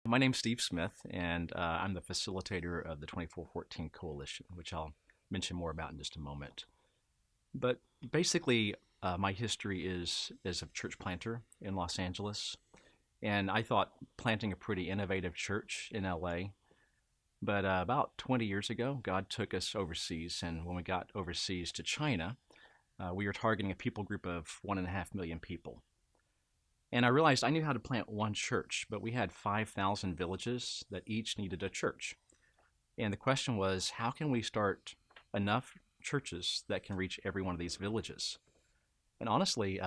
My name's Steve Smith, and I'm the facilitator of the 2414 Coalition, which I'll mention more about in just a moment. But basically, my history is as a church planter in Los Angeles, and I thought planting a pretty innovative church in LA. But about 20 years ago, God took us overseas, and when we got overseas to China, we were targeting a people group of 1.5 million people. And I realized I knew how to plant one church, but we had 5,000 villages that each needed a church. And the question was, how can we start enough churches that can reach every one of these villages? And honestly,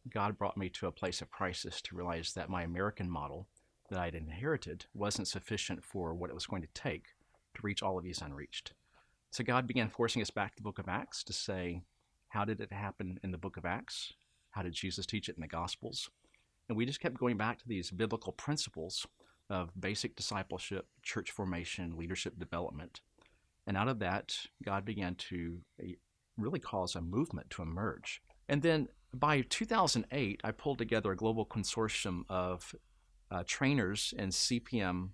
God brought me to a place of crisis to realize that my American model that I'd inherited wasn't sufficient for what it was going to take to reach all of these unreached. So God began forcing us back to the book of Acts to say, how did it happen in the book of Acts? How did Jesus teach it in the Gospels? And we just kept going back to these biblical principles of basic discipleship, church formation, leadership development. And out of that, God began to really cause a movement to emerge. And then by 2008, I pulled together a global consortium of trainers and CPM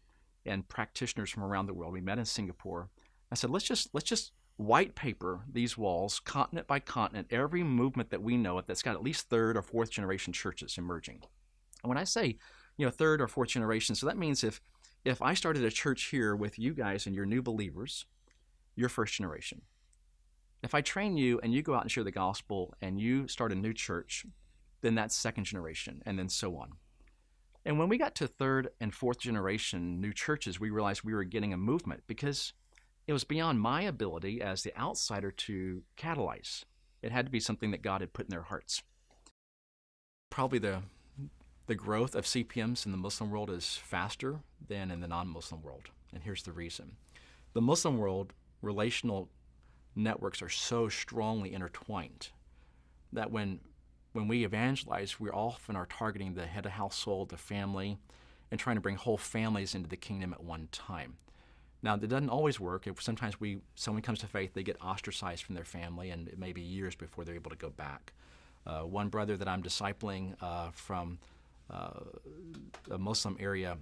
and practitioners from around the world. We met in Singapore. I said, let's just white paper these walls, continent by continent, every movement that we know of that's got at least third or fourth generation churches emerging. And when I say, third or fourth generation, so that means if I started a church here with you guys and your new believers, you're first generation. If I train you and you go out and share the gospel and you start a new church, then that's second generation, and then so on. And when we got to third and fourth generation new churches, we realized we were getting a movement because it was beyond my ability as the outsider to catalyze. It had to be something that God had put in their hearts. Probably the growth of CPMs in the Muslim world is faster than in the non-Muslim world. And here's the reason. The Muslim world, relational networks are so strongly intertwined that when we evangelize, we often are targeting the head of household, the family, and trying to bring whole families into the kingdom at one time. Now, that doesn't always work. Sometimes someone comes to faith, they get ostracized from their family, and it may be years before they're able to go back. One brother that I'm discipling from a Muslim area,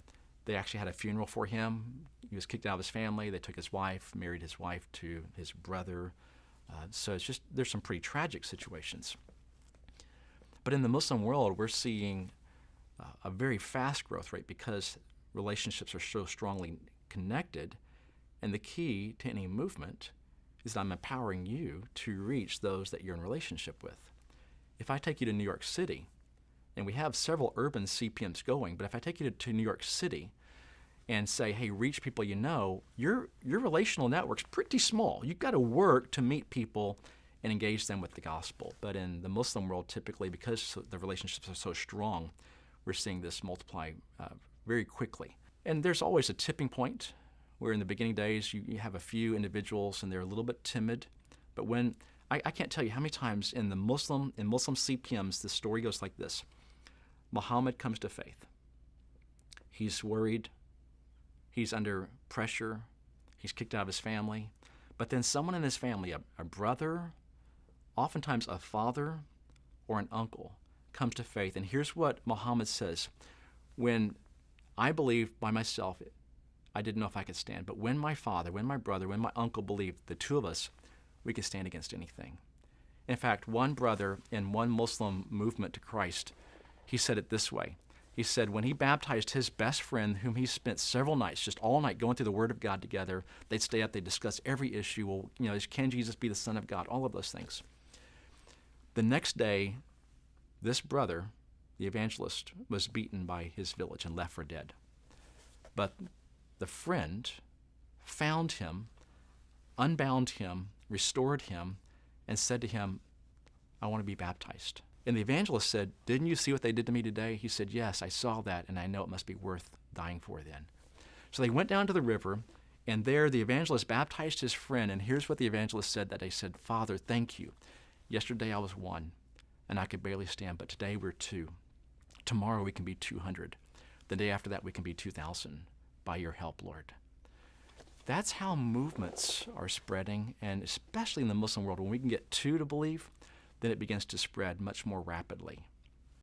they actually had a funeral for him. He was kicked out of his family. They took his wife, married his wife to his brother. So there's some pretty tragic situations. But in the Muslim world, we're seeing a very fast growth rate because relationships are so strongly connected. And the key to any movement is that I'm empowering you to reach those that you're in relationship with. If I take you to New York City, and we have several urban CPMs going, but if I take you to New York City and say, hey, reach people you know, your relational network's pretty small. You've got to work to meet people and engage them with the gospel. But in the Muslim world, typically, because the relationships are so strong, we're seeing this multiply very quickly. And there's always a tipping point where in the beginning days you have a few individuals and they're a little bit timid. But when I can't tell you how many times in Muslim CPMs the story goes like this. Muhammad comes to faith. He's worried. He's under pressure. He's kicked out of his family. But then someone in his family, a brother, oftentimes a father or an uncle, comes to faith. And here's what Muhammad says. When I believed by myself, I didn't know if I could stand. But when my father, when my brother, when my uncle believed, the two of us, we could stand against anything. In fact, one brother in one Muslim movement to Christ, he said it this way. He said when he baptized his best friend, whom he spent several nights, just all night going through the Word of God together, they'd stay up, they'd discuss every issue. Well, can Jesus be the Son of God? All of those things. The next day, this brother, the evangelist, was beaten by his village and left for dead. But the friend found him, unbound him, restored him, and said to him, I want to be baptized. And the evangelist said, didn't you see what they did to me today? He said, yes, I saw that, and I know it must be worth dying for then. So they went down to the river, and there the evangelist baptized his friend, and here's what the evangelist said that day. He said, Father, thank you. Yesterday I was one, and I could barely stand, but today we're two. Tomorrow we can be 200. The day after that we can be 2,000 by your help, Lord. That's how movements are spreading, and especially in the Muslim world, when we can get two to believe, then it begins to spread much more rapidly.